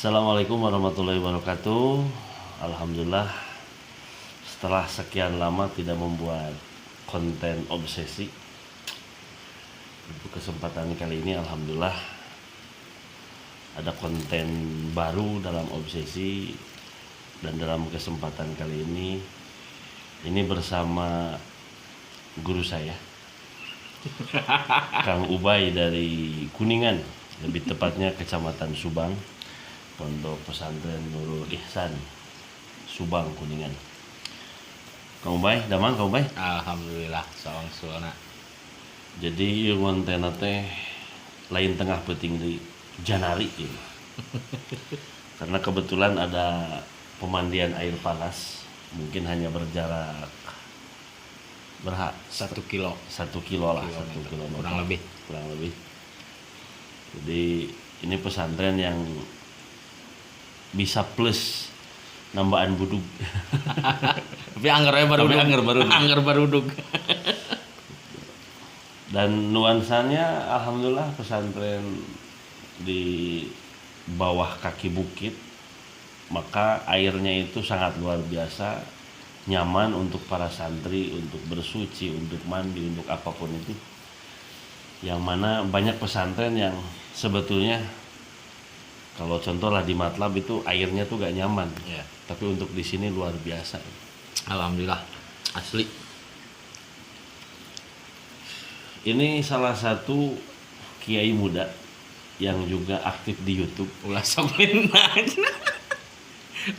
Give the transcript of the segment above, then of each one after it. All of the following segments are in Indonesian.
Assalamualaikum warahmatullahi wabarakatuh. Alhamdulillah, setelah sekian lama tidak membuat konten obsesi, untuk kesempatan kali ini alhamdulillah ada konten baru dalam obsesi. Dan dalam kesempatan kali ini bersama guru saya Kang Ubay dari Kuningan, lebih tepatnya Kecamatan Subang, Pondok Pesantren Nurul Ihsan, Subang, Kuningan. Kang Ubay, damang Kang Ubay? Alhamdulillah, sawang sulna. Jadi konten teh lain tengah penting di Janari ini. Karena kebetulan ada pemandian air panas, mungkin hanya berjarak 1 kilo 1 kilo lah, 1 Kilometer. kilometer Kurang lebih. Jadi ini pesantren yang bisa plus nambahan buduk. Tapi anggernya baru Tapi angger baru. angger barudug. Dan nuansanya alhamdulillah pesantren di bawah kaki bukit, maka airnya itu sangat luar biasa, nyaman untuk para santri, untuk bersuci, untuk mandi, untuk apapun itu. Yang mana banyak pesantren yang sebetulnya kalau contoh lah di Matlab itu airnya tuh gak nyaman, Ya. tapi untuk di sini luar biasa. Alhamdulillah, asli. Ini salah satu kiai muda yang juga aktif di YouTube. Ulah sok minat.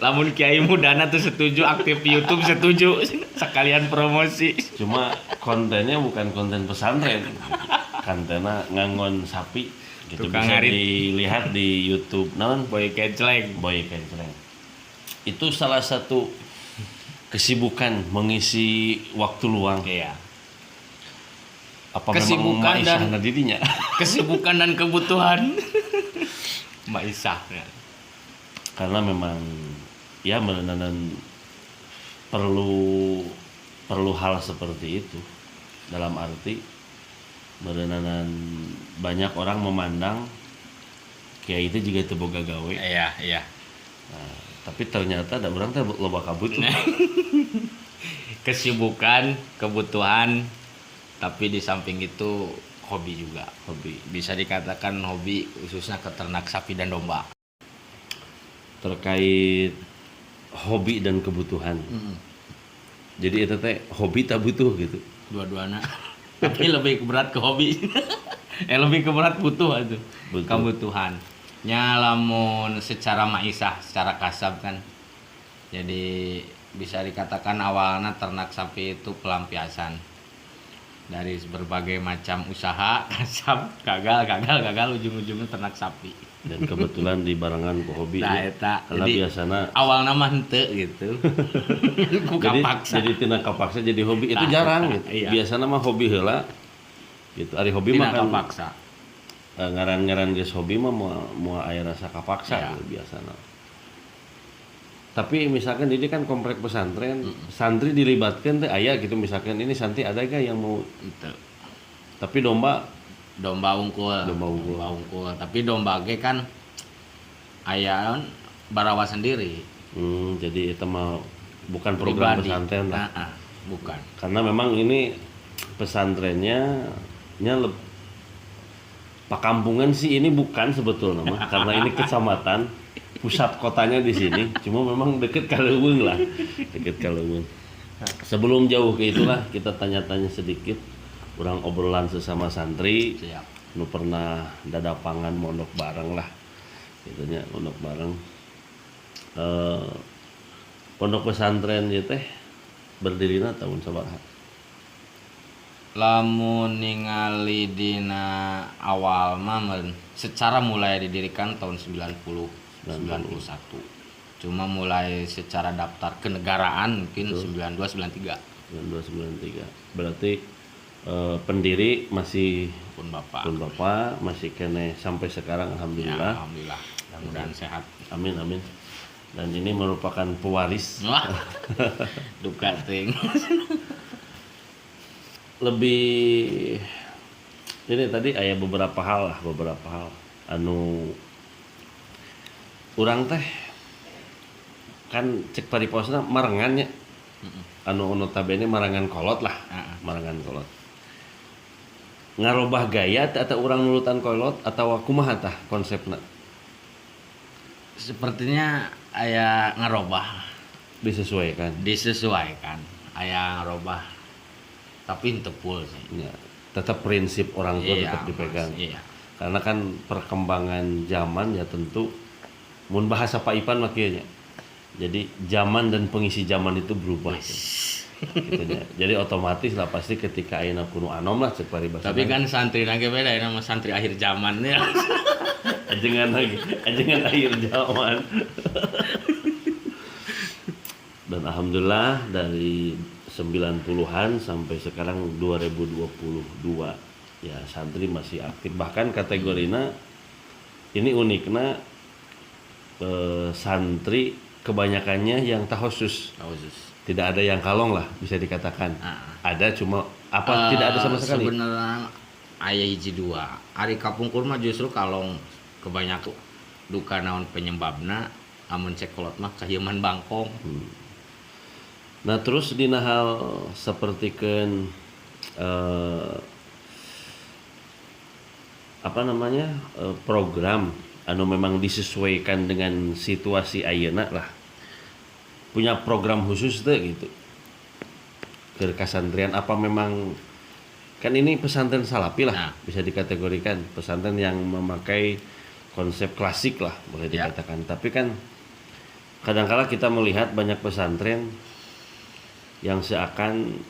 Lamun kiai mudana tuh setuju aktif di YouTube, setuju sekalian promosi. Cuma kontennya bukan konten pesantren, kontennya ngangon sapi gitu. Tukang Bisa ngarit. dilihat di YouTube naon Boy kecleng. Boy Kenceleng. Itu salah satu kesibukan mengisi waktu luang. Iya. Apa Kesibukan memang dan- Maisah dirinya? Kesibukan dan kebutuhan. Mbak Isah. Ya. Karena memang ya menenan perlu hal seperti itu, dalam arti merenanan banyak orang memandang kiai itu juga teboga gawe. Iya. Nah, tapi ternyata ada orang teh loba kabut tuh. Kesibukan, kebutuhan, tapi di samping itu hobi juga. Hobi. Bisa dikatakan hobi khususnya keternak sapi dan domba. Terkait hobi dan kebutuhan. Jadi itu teh hobi tak butuh gitu. Dua-duanya. Tapi lebih berat ke hobi. Lebih ke berat butuh itu. Butuh. Kebutuhan. Nya lamun secara maisah, secara kasab kan. Jadi bisa dikatakan awalnya ternak sapi itu pelampiasan. Dari berbagai macam usaha, kasab, gagal, ujung-ujungnya ternak sapi. Dan kebetulan di barengan ku hobi. Nah, ya. eta. Karena Jadi, biasanya awalnya mah henteu gitu. jadi Paksa. jadi tina kapaksa jadi hobi itu Nah, jarang gitu. iya. Biasanya mah hobi heula. Gitu. Ari hobi mah Tidak kan paksa. ngaran-ngaran geus hobi mah moal aya rasa kapaksa Iya. gitu, biasana. Tapi misalkan ini kan komplek pesantren, santri dilibatkan teh aya gitu, misalkan ini santri ada gak yang mau, Itu. tapi domba Domba unggul. Domba unggul. Tapi domba ge kan aya barawa sendiri. jadi itu mah bukan program Pribadi. pesantren lah. Bukan. Karena memang ini pesantrennya pakampungan sih ini bukan sebetulnya mah, karena ini kecamatan, pusat kotanya di sini, cuma memang deket Kaleuweung lah, deket Kaleuweung. Sebelum jauh ke itulah kita tanya-tanya sedikit, orang obrolan sesama santri, Siap. nu pernah dadapangan mondok bareng lah, gitunya mondok bareng. Pondok pesantren ya teh berdirinya tahun sabaraha? Lamun ningali dina awal mah secara mulai didirikan tahun 91. Cuma mulai secara daftar kenegaraan mungkin 92 93. 9293. Berarti pendiri masih Pun Bapak. pun Bapak masih kene sampai sekarang Ya, alhamdulillah. alhamdulillah. Mudah-mudahan sehat. Amin amin. Dan ini merupakan pewaris. Wah. Duka ting. Lebih ini tadi beberapa hal anu urang teh kan cek pariposna marengan nya. Anu notabene marangan kolot lah. Marangan kolot. Ngarobah gaya atau urang nulutan kolot atau kumaha tah konsepna? Sepertinya aya ngarobah, Disesuaikan. aya ngarobah tapi henteu full sih. Ya, tetap prinsip orang tua Iya, tetap dipegang. Mas, iya. Karena kan perkembangan zaman ya tentu mun bahasa Pak Ipan mah kieu nya. Jadi zaman dan pengisi zaman itu berubah. Gitu nya. Jadi otomatis lah pasti ketika ayeuna kuno anom lah cek paribasa. Tapi kan santri nage beda ya nama santri akhir zaman ya. ajengan akhir zaman. Dan alhamdulillah dari 90-an sampai sekarang 2022 ya santri masih aktif, bahkan kategorina ini uniknya santri kebanyakannya yang tahosus. Tidak ada yang kalong lah bisa dikatakan. Ada cuma tidak ada sama sekali. Sebenarnya aya hiji dua. Ari kapungkur mah justru kalong kebanyakan duka naon penyebabna amun cek kolot mah kahieuman bangkong. Nah terus dina hal sapertikeun program anu memang disesuaikan dengan situasi ayeuna lah. Punya program khusus teh gitu. Ke kasantrian apa memang kan ini pesantren salafi lah bisa dikategorikan pesantren yang memakai konsep klasik lah boleh dikatakan. Tapi kan kadang-kala kita melihat banyak pesantren yang seakan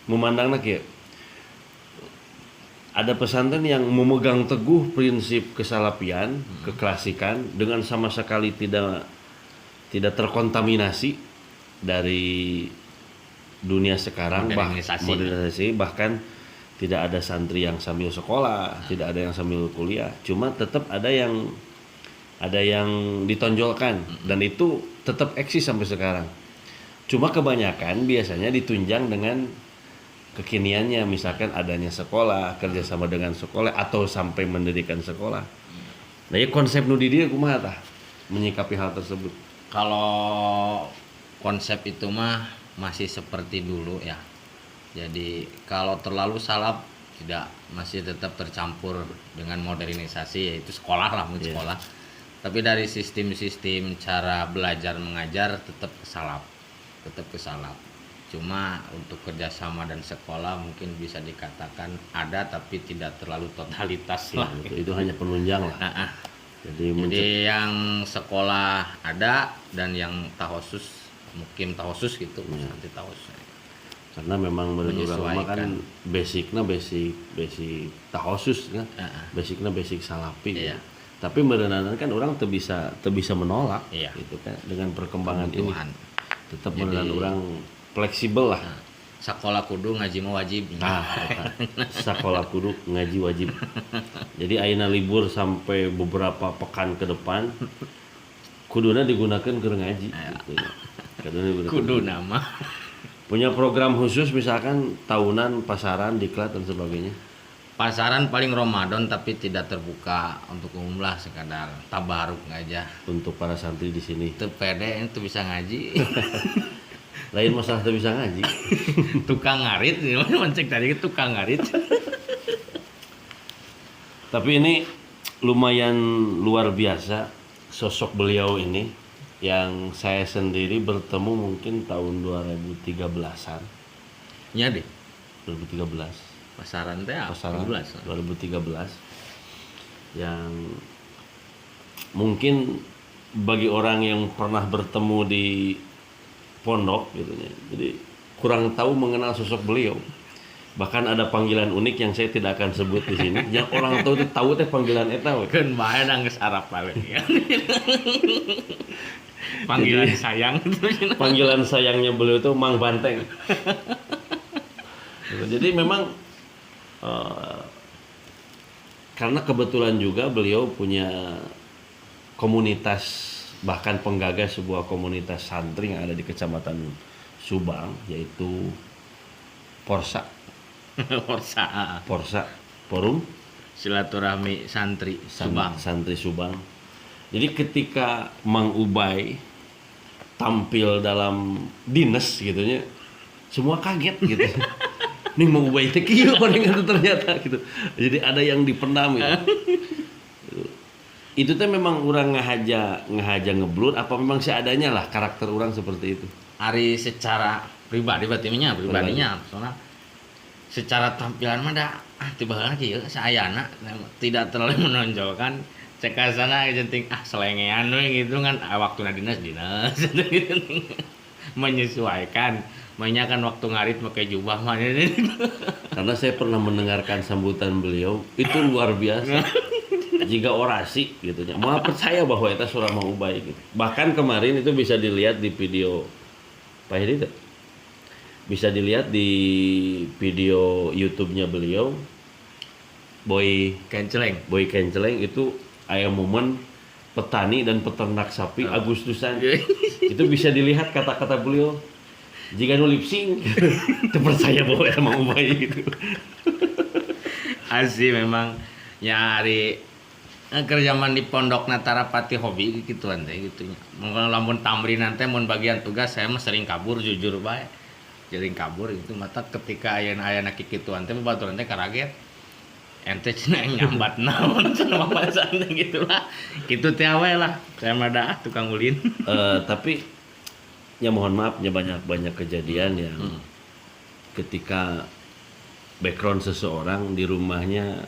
memandangnya kayak ada pesantren yang memegang teguh prinsip kesalafian, keklasikan dengan sama sekali tidak terkontaminasi dari dunia sekarang, modernisasi, bahkan tidak ada santri yang sambil sekolah, tidak ada yang sambil kuliah, cuma tetap ada yang ditonjolkan dan itu tetap eksis sampai sekarang. Cuma kebanyakan biasanya ditunjang dengan kekiniannya, misalkan adanya sekolah, kerjasama dengan sekolah atau sampai mendirikan sekolah. Nah ya konsep nu di dieu kumaha tah menyikapi hal tersebut? Kalau konsep itu mah masih seperti dulu ya. Jadi kalau terlalu salaf masih tetap tercampur dengan modernisasi, yaitu sekolah lah, sekolah. Tapi dari sistem-sistem cara belajar mengajar tetap ke salaf. Cuma untuk kerjasama dan sekolah mungkin bisa dikatakan ada tapi tidak terlalu totalitas lah. Itu hanya penunjang lah. Jadi yang sekolah ada dan yang tahosus mungkin tahosus gitu, nanti tahosus. Karena memang menurut ulama kan basicnya basic tahosus kan, basicnya basic salafi. Iya. Tapi berenang kan orang tuh bisa menolak, gitu kan dengan perkembangan ini. Tetap berenang orang fleksibel lah. Sekolah kudu ngaji mah wajib. Sekolah kudu ngaji wajib. Jadi ayeuna libur sampai beberapa pekan ke depan kuduna digunakan ke ngaji gitu. Kudu nama. Punya program khusus misalkan tahunan, pasaran, diklat dan sebagainya. Pasaran paling Ramadan tapi tidak terbuka untuk umum lah, sekadar tabaruk aja. Untuk para santri di sini. Itu pede itu bisa ngaji. Lain masalah tuh bisa ngaji. Tukang ngarit, mencek tadi tukang ngarit. Tapi ini lumayan luar biasa sosok beliau ini yang saya sendiri bertemu mungkin tahun 2013-an. Iya deh. 2013. Pasaran teh 2013. Yang mungkin bagi orang yang pernah bertemu di pondok gitu ya. Jadi kurang tahu mengenal sosok beliau. Bahkan ada panggilan unik yang saya tidak akan sebut di sini. Yang orang tahu teh panggilan eta we. Keun bae nanggeus Arab bae. Panggilan jadi, sayang. Panggilan sayangnya beliau itu Mang Banteng. Jadi memang karena kebetulan juga beliau punya komunitas, bahkan penggagas sebuah komunitas santri yang ada di Kecamatan Subang, yaitu Porsa Forum Silaturahmi Santri Subang. Santri Subang Jadi ketika Mang Ubay tampil dalam dinas gitu nya, semua kaget gitu. Nih Mang Ubay teh kieu palingan ternyata gitu. Jadi ada yang dipendam gitu. Itu teh memang orang ngahaja ngeblur apa memang seadanya lah karakter orang seperti itu. Ari secara pribadinya soalnya secara tampilan mah da tiba lagi ya sayana tidak terlalu menonjolkan cekasana jenting selengean we gitu kan waktuna dinas menyesuaikan mainnya kan waktu ngarit pakai jubah mah Karena saya pernah mendengarkan sambutan beliau itu luar biasa. Jika orasi gitu nya. Mau percaya bahwa itu surah Mang Ubay gitu. Bahkan kemarin itu bisa dilihat di video Pak Hedi tuh. Bisa dilihat di video YouTube-nya beliau Boy Kenceleng itu aya momen petani dan peternak sapi Agustusan. Itu bisa dilihat kata-kata beliau jika nu lip sync terpercaya bahwa itu Mang Ubay gitu. asli memang nyari kerjaman di pondok Natarapati hobi gituan teh gitunya. Mun lamun tamrin nanti mun bagian tugas saya mah sering kabur jujur bae. Sering kabur itu mata ketika aya-aya kikituan teh baturan teh karaget. Ente cenah nyambat naon cenah mapasan gitu lah. Kitu teh we lah. Saya mah dah tukang ulin. Tapi ya mohon maaf ya banyak kejadian yang ketika background seseorang di rumahnya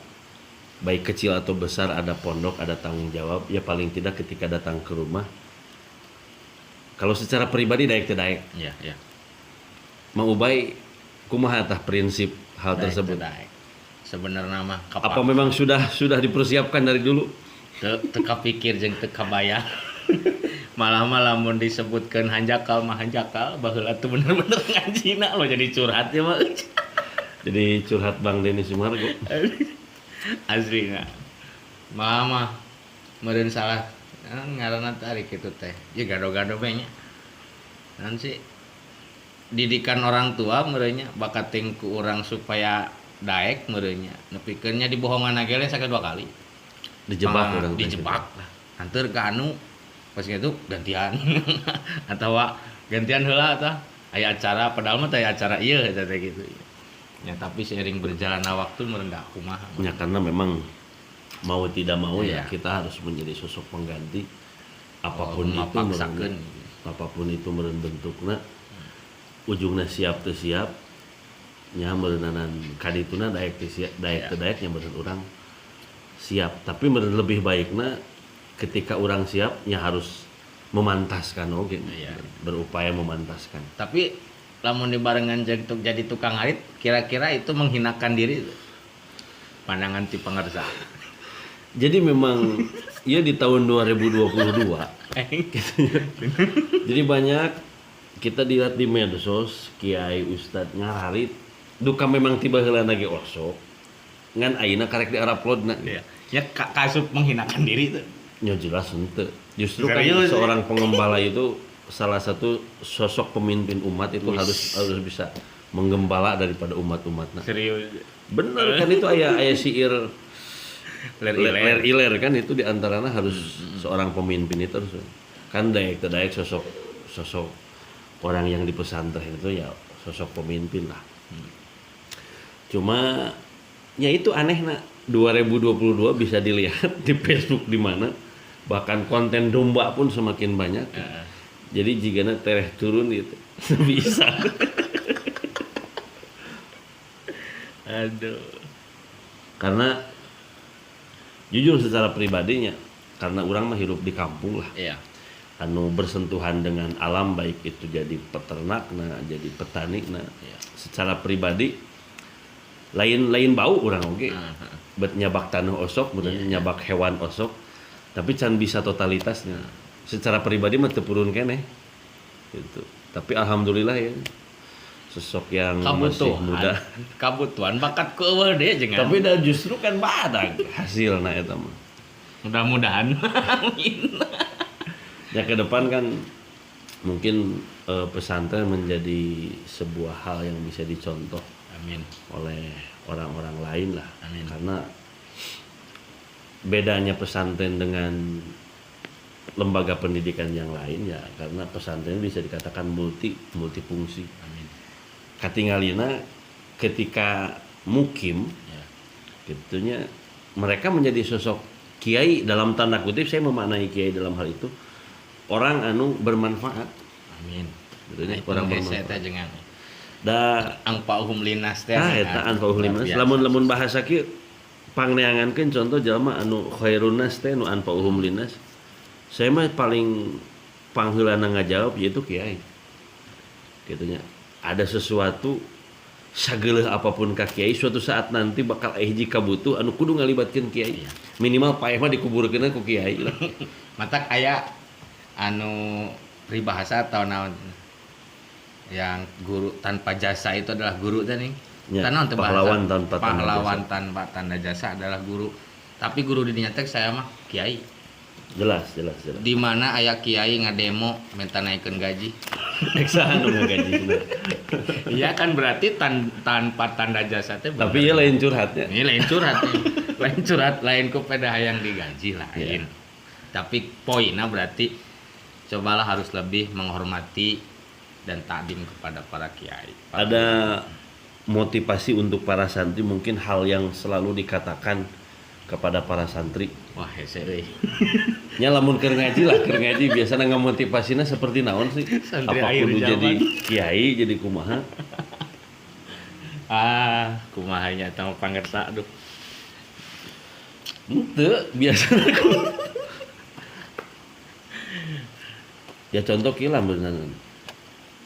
baik kecil atau besar ada pondok, ada tanggung jawab, ya paling tidak ketika datang ke rumah kalau secara pribadi daek teh daek. Iya. Mang Ubay kumaha tah prinsip hal tersebut? Sebenarnya mah apa memang sudah dipersiapkan dari dulu? Teka pikir jeung teka bayang. Malah lamun disebutkeun hanjakal mah hanjakal baheula tuh bener-bener ngajina lo jadi curhat ya mah. Jadi curhat Bang Denny Sumargo. Asli nggak mama meureun salah ngaranna tadi kitu teh ya gado-gado we nya nanti didikan orang tua meureunnya bakating ku urang supaya daek meureunnya nepikeunnya dibohongan agele sakit 2 kali Dijebak orang dijebak lah hanteur ka anu pas gitu gantian atawa gantian heula tah aya acara padahal mah teh acara ieu eta teh gitu ya tapi seiring berjalannya waktu merendah kumaha ya karena memang mau tidak mau ya kita harus menjadi sosok pengganti apapun itu meureun bentukna ujungna siap teu siap nya meureunanan kadituna daek teu daeknya meureun urang siap tapi meureun lebih baikna ketika orang siap nya harus memantaskan berupaya memantaskan. Tapi lamun dibarengan jadi tukang arit kira-kira itu menghinakan diri pandangan ti pangarsa. Jadi memang ya di tahun 2022 jadi banyak kita dilihat di medsos kiai ustad ngararit duka memang tiba heula ge osok ngan ayeuna karek di-uploadna ya kasup menghinakan diri itu ya jelas henteu justru kan seorang pengembala itu salah satu sosok pemimpin umat itu harus bisa menggembala daripada umat-umatna. Serius. Bener kan itu aya syair ler iler kan itu diantaranya harus seorang pemimpin itu harus kan daek sosok orang yang di pesantren itu ya sosok pemimpin lah. Cuma ya itu aneh 2022 bisa dilihat di Facebook di mana bahkan konten domba pun semakin banyak. Jadi jigana tereh turun gitu bisa. Aduh. Karena jujur secara pribadinya karena orang mah hidup di kampung lah. Iya. Anu bersentuhan dengan alam baik itu jadi peternak jadi petani secara pribadi lain bau orang oke. Bet nyabak tanah osok, nyabak hewan osok, tapi can bisa totalitasnya. Secara pribadi mah teu purun keneh. Gitu. Tapi alhamdulillah ya sosok yang masih muda. Kabutuhan bakat ku eueuh deui jeung. Tapi dah justru kan badag hasilna eta mah. Mudah-mudahan. Ya ke depan kan mungkin pesantren menjadi sebuah hal yang bisa dicontoh. Amin. Oleh orang-orang lain lah. Amin. Karena bedanya pesantren dengan lembaga pendidikan yang lain ya, karena pesantren bisa dikatakan multifungsi. Amin. Katingalina ketika mukim Ya. gitunya mereka menjadi sosok kiai dalam tanda kutip, saya memaknai kiai dalam hal itu orang anu bermanfaat. Amin. Gitunya, Nah, orang itu saya bermanfaat. teh jeung Da angpauhum linas teh. eta anfa'uhum linnas. Lamun bahasa kieu pangneangankeun contoh jalma anu khairun nas teh nu anfa'uhum linnas. Saya mah paling pangheulana ngajawab yaitu kiai. Gitunya. Ada sesuatu sageuleuh apapun ka kiai, suatu saat nanti bakal hiji kabutuh anu kudu ngalibatkeun kiai. Minimal paeh mah dikuburkeun ku kiai lah. Matak aya anu peribahasa atau naon yang guru tanpa jasa itu adalah guru teh nih. Ya, Tanaon teh bahasa? pahlawan tanpa tanda Pahlawan jasa. tanpa tanda jasa adalah guru. Tapi guru di dinya teh saya mah kiai. Jelas. Di mana aya kiai ngademo minta naikkeun gaji. Eksa anu ngagajina. Iya kan berarti tanpa tanda jasa teh. Tapi ya lain curhatnya. Ini lain curhat nih. Lain curhat, lain ku pada hayang digaji lain. Iya. Tapi poinnya berarti cobalah harus lebih menghormati dan takdim kepada para kiai. Ada motivasi untuk para santri, mungkin hal yang selalu dikatakan kepada para santri. Wah, hese euy. Nya lamun keur ngaji lah, keur ngaji biasana ngamotivasina seperti naon sih? Santri Apa akhir kudu zaman. jadi kiai, jadi kumaha? Kumaha nya tah pangersa aduh. Henteu, biasana ya contoh kieu lah beneran.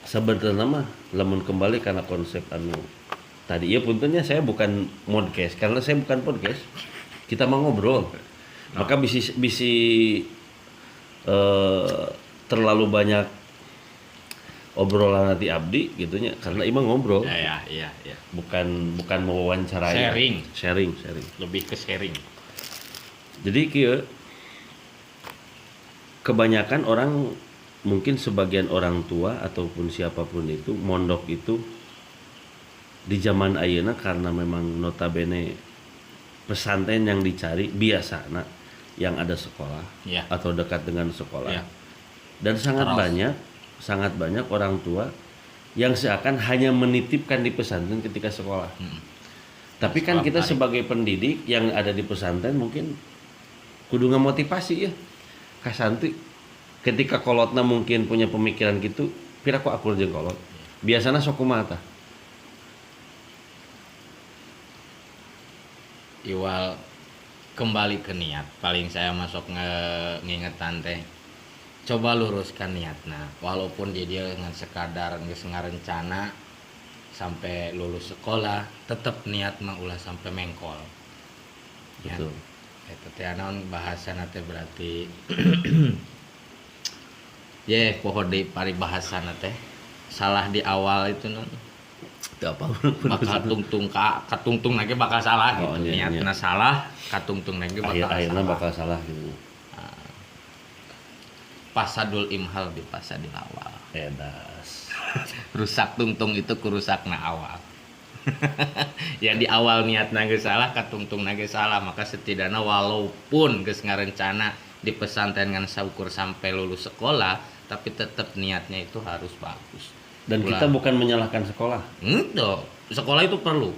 Sebenarnya mah lamun kembali karena konsep anu tadi ya puntennya saya bukan podcast karena saya bukan podcast. Kita mau ngobrol. Maka bisi terlalu banyak obrolan nanti abdi gitunya karena imah ngobrol. Ya. Bukan mewawancarai. Sharing. Lebih ke sharing. Jadi kieu kebanyakan orang, mungkin sebagian orang tua ataupun siapapun itu mondok itu di zaman ayeuna karena memang notabene pesantren yang dicari biasana yang ada sekolah Ya. atau dekat dengan sekolah. Ya. Dan sangat banyak orang tua yang seakan hanya menitipkan di pesantren ketika sekolah. Tapi kan Sekolah kita menarik. sebagai pendidik yang ada di pesantren mungkin kudu ngamotivasi ya ka santri ketika kolotna mungkin punya pemikiran gitu, pira ku akur jeung kolot. Biasana sok kumaha tah? Iwal kembali ke niat. Paling saya masuk ngingetan teh. Coba luruskan niatna. Walaupun dia dengan sekadar geus ngarencana sampai lulus sekolah, tetap niat mah ulah sampai mengkol. Betul. Eta teh naon bahasana teh berarti ye poho deui paribahasana teh. Salah di awal itu non Teu apa. bakal katungtung lagi bakal salah Oh, gitu. iya, Niatna salah, katungtung lagi bakal Akhirnya salah. bakal salah gitu. Pasadul imhal di pasadil awal. Edas. Rusak tungtung itu kurusakna awal. Ya di awal niatna geus salah, katungtungna geus salah, maka setidaknya walaupun geus ngarencana di pesantren ngan saukur sampai lulus sekolah, tapi tetap niatnya itu harus bagus. Dan Ulah. kita bukan menyalahkan sekolah. Ento, sekolah itu perlu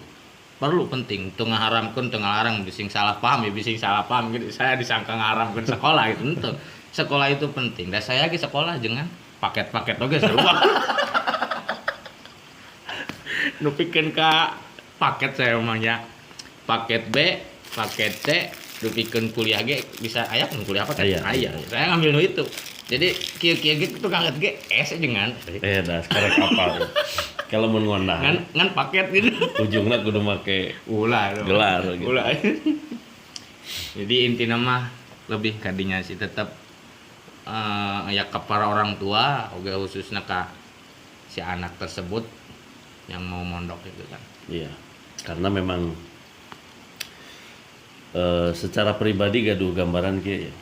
penting. Itu ngaharamkeun, teu ngalarang bising salah paham ya bising salah paham gitu. Saya disangka ngaharamkeun sekolah gitu. Ento. Sekolah itu penting. Dan saya lagi sekolah jangan paket-paket oge sarua. Nu pikeun ka paket saya omongnya. Paket B, paket C, nu pikeun kuliah ge bisa aya kan kuliah apa teh? Aya. Saya ngambil nu itu. Jadi kieu-kieu ge tukang ge es dengan Edas karek kapal. Kalau mun ngondah ngan paket gitu. ujungna kudu make Ulah gelar gitu. Ulah. Jadi intinya mah lebih kadinya sih tetap ya ke para orang tua oke khususnya ka si anak tersebut yang mau mondok itu kan. Iya. Karena memang secara pribadi gaduh gambaran kieu ya.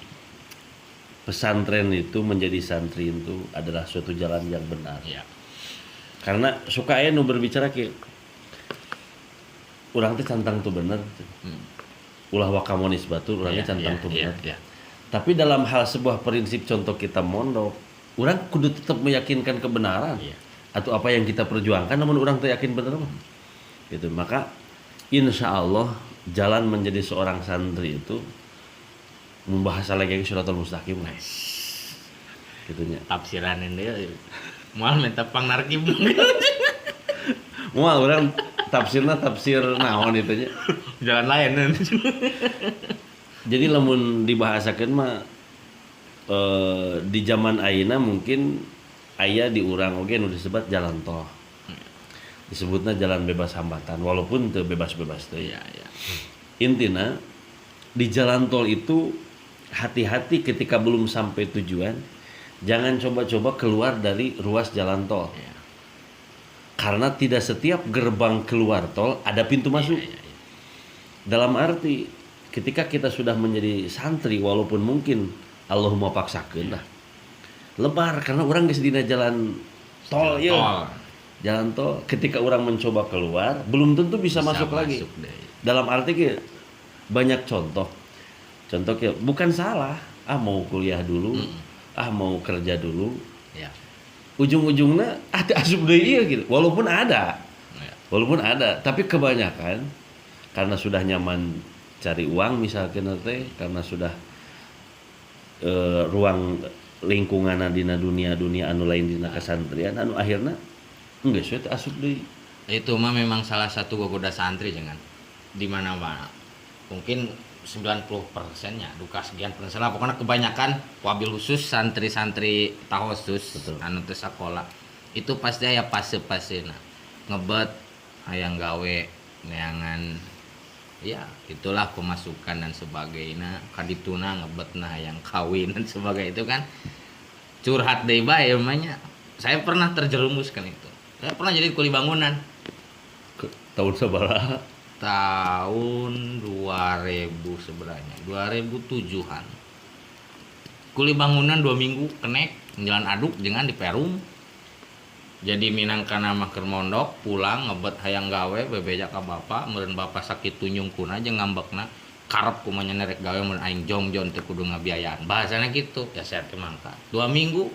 Pesantren itu menjadi santri itu adalah suatu jalan yang benar. Iya. Karena suka aya nu berbicara kieu. Urang teh cantang tuh bener. Ulah wakamonis batur urang teh cantang tuh bener. Iya. Tapi dalam hal sebuah prinsip contoh kita mondok, orang kudu tetap meyakinkan kebenaran Iya. atau apa yang kita perjuangkan, namun orang tuh yakin bener mah. Gitu. Maka insya Allah jalan menjadi seorang santri itu membahas lagi suratul mustaqim lah. Gitunya. Tafsiran dia moal minta pangnarkim. Mual orang tafsirna tafsir naon itu nya. Jalan lain. Jadi lamun dibahasakeun mah di zaman ayeuna mungkin aya di urang oge nu disebut jalan tol. Disebutna jalan bebas hambatan walaupun teu bebas-bebas teh. Iya, iya. Intina di jalan tol itu hati-hati ketika belum sampai tujuan. Jangan coba-coba keluar dari ruas jalan tol. Iya. Karena tidak setiap gerbang keluar tol ada pintu masuk. Iya. Dalam arti ketika kita sudah menjadi santri walaupun mungkin Allah mau paksakeun lah. Lebar karena orang geus dina jalan tol ya. Jalan tol ketika orang mencoba keluar belum tentu bisa masuk lagi. Deh. Dalam arti ke banyak contoh. Contoh ya bukan salah, mau kuliah dulu, mau kerja dulu. Ya. Ujung-ujungnya ada asup deui ieu gitu. Walaupun ada. Ya. Walaupun ada, tapi kebanyakan karena sudah nyaman cari uang misalkan teh, karena sudah ruang lingkungan dina dunia anu lain dina kesantrian anu akhirna geus we teh asup deui. Itu mah memang salah satu gogoda santri jangan di mana-mana. Mungkin 90%-nya duka sekian persen lah pokoknya kebanyakan wabil khusus santri-santri tahosus anu teh sakola itu pasti aya fase-fasena ngebet hayang gawe neangan ya itulah pemasukan dan sebagainya kadituna ngebetna hayang kawin dan sebagainya itu kan curhat deui bae emangnya saya pernah terjerumuskan itu saya pernah jadi kuli bangunan Tahun sabaraha? Tahun 2000 sebenarnya 2007-an kuli bangunan 2 minggu kenek jalan aduk jangan di Perum jadi minangkana mah keur mondok pulang ngebet hayang gawe bebeja ka bapak meureun bapak sakit tunyungkun aja ngambekna karep kumanya nerek gawe mun aing jongjon teh kudu ngabiayaan bahasana gitu ya saya teh mangka 2 minggu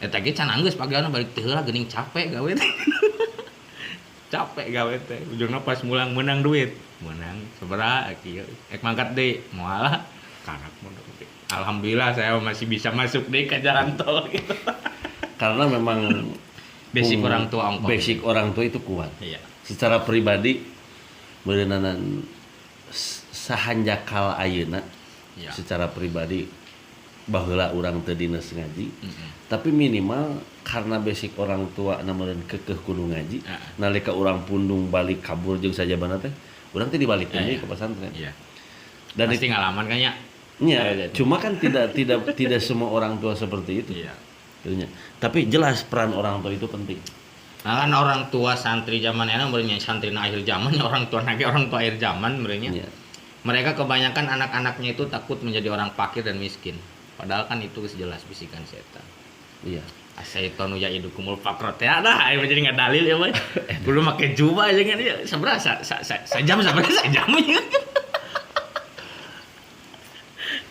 eta ge can anggeus pageana balik teh heula geuning capek gawe teh capek gawe teh ujungna pas mulang menang duit menang sabaraha kieu ek mangkat deui moal karak mondok deui alhamdulillah saya masih bisa masuk deui ke jalan tol gitu Karena memang basic orang tua ongkong basic orang tua itu kuat. iya Secara pribadi beuneunan sahanjakal ayeuna iya secara pribadi baheula urang teu dinas ngaji. Tapi minimal karena basic orang tua namun kekeh kudu ngaji nalika urang pundung balik kabur jeung sajabana teh urang teh dibalikeun deui ke pesantren. iya Dan pasti ngalaman kan ya nya cuma kan tidak semua orang tua seperti itu. iya Gitunya. Tapi jelas peran orang tua itu penting. nah kan orang tua santri zaman era merenya santri akhir zaman ya orang tua lagi orang tua akhir zaman merenya Iya. mereka kebanyakan anak-anaknya itu takut menjadi orang fakir dan miskin padahal kan itu jelas bisikan setan Iya. Asyaiton ya'idukumul faqra teh dah ayo jadi enggak dalil ya boy kudu make jubah aja kan ya seberapa sejam sampai sejam ya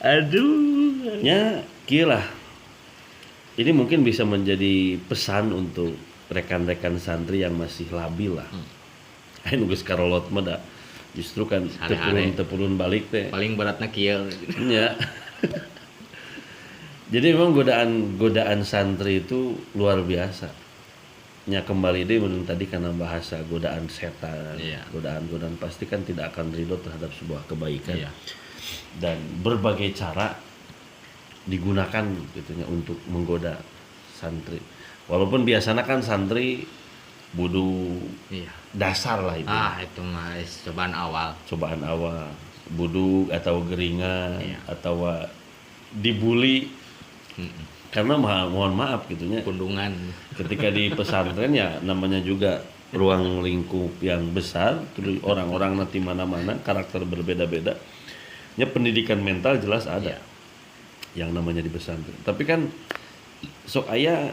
aduh Ya, kieulah. Ini mungkin bisa menjadi pesan untuk rekan-rekan santri yang masih labil lah. Anu geus karolot mah da justru kan tepurun balik teh. paling beratnya kieu Ya. Jadi memang godaan santri itu luar biasa. Ya kembali deh menurut tadi karena bahasa godaan setan, Iya. godaan pasti kan tidak akan ridho terhadap sebuah kebaikan. Iya. Dan berbagai cara digunakan gitunya untuk menggoda santri. Walaupun biasanya kan santri budu iya dasar lah itu. itu mah cobaan awal Cobaan awal, buduk atau geringan Iya. atau dibully karena mohon maaf gitunya kundungan ketika di pesantren ya namanya juga ruang lingkup yang besar terus orang-orang nanti mana-mana karakter berbeda-beda ya pendidikan mental jelas ada Iya. yang namanya di pesantren tapi kan sok aya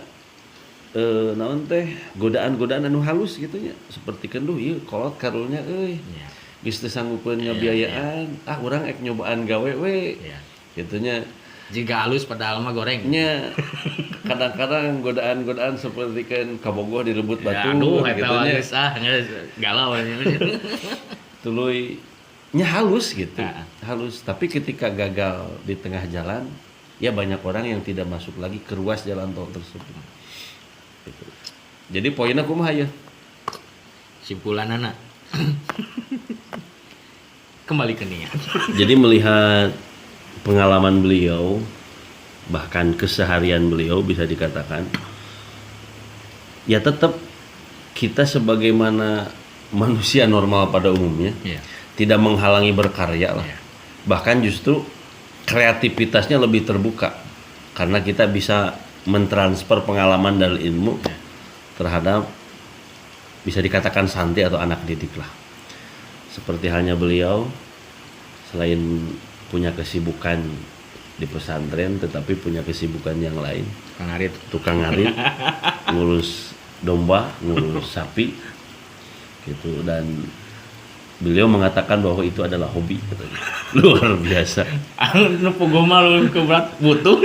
naon teh godaan-godaan anu halus gitunya seperti kenduh ieu kolot karulnya euy iya geus teu sanggupeun Iya, ngabiayaan urang ek nyobaan gawe we iya Gitunya Jika halus padahal mah goreng. nya kadang-kadang godaan-godaan seperti kan kabogoh direbut Ya, batu aduh, eta gitunya. geus geus galau nya. Tuluy nya halus gitu. Heeh. Halus, tapi ketika gagal di tengah jalan, ya banyak orang yang tidak masuk lagi ke ruas jalan tol tersebut. Gitu. Jadi poinnya kumaha ya? Simpulanana. Kembali ke niat. Jadi melihat pengalaman beliau, bahkan keseharian beliau bisa dikatakan, ya tetap kita sebagaimana manusia normal pada umumnya, Iya. tidak menghalangi berkarya lah. Iya. Bahkan justru kreativitasnya lebih terbuka karena kita bisa mentransfer pengalaman dan ilmu terhadap bisa dikatakan santri atau anak didik lah. Seperti halnya beliau, selain punya kesibukan di pesantren, tetapi punya kesibukan yang lain. Kang Arit. Tukang ngarit, ngurus domba, ngurus sapi, gitu. Dan beliau mengatakan bahwa itu adalah hobi, katanya. Luar biasa. Nu pugoma lu ke berat butuh.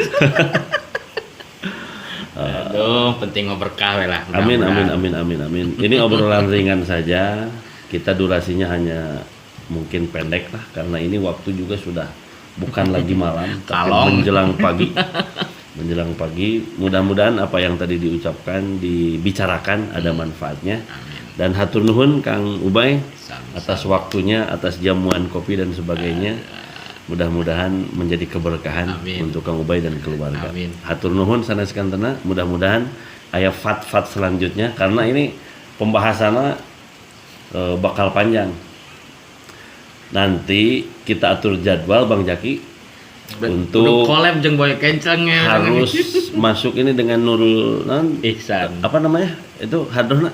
Aduh, penting mah berkah we lah. Amin, amin, Mudah-mudahan. amin, amin, amin. Ini obrolan ringan saja. Kita durasinya hanya mungkin pendek lah, karena ini waktu juga sudah bukan lagi malam, tapi Kalong. menjelang pagi. Menjelang pagi, mudah-mudahan apa yang tadi diucapkan, dibicarakan ada manfaatnya. Dan hatur nuhun Kang Ubay atas waktunya, atas jamuan kopi dan sebagainya. Mudah-mudahan menjadi keberkahan Amin. untuk Kang Ubay dan keluarga. Amin. Hatur nuhun saneskeunteuna, mudah-mudahan aya fat-fat selanjutnya karena ini pembahasannya bakal panjang. Nanti kita atur jadwal Bang Jaki untuk collab jeung Boy Kenceng ya. harus masuk ini dengan Nurul Ihsan. apa namanya? Itu hadrohna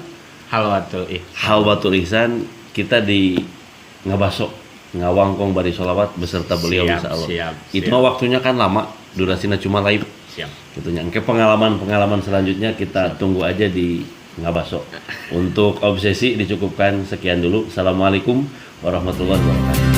Halwatul Ihsan. Halwatul Ihsan, kita di Ngabaso ngawangkong bari sholawat beserta beliau Siap, insyaallah. siap, Itu siap. mah waktunya kan lama, durasinya cuma live. Siap. Gitu nya. Engke pengalaman-pengalaman selanjutnya kita tunggu aja di Ngabaso. Untuk obsesi dicukupkan sekian dulu. Assalamualaikum warahmatullahi wabarakatuh.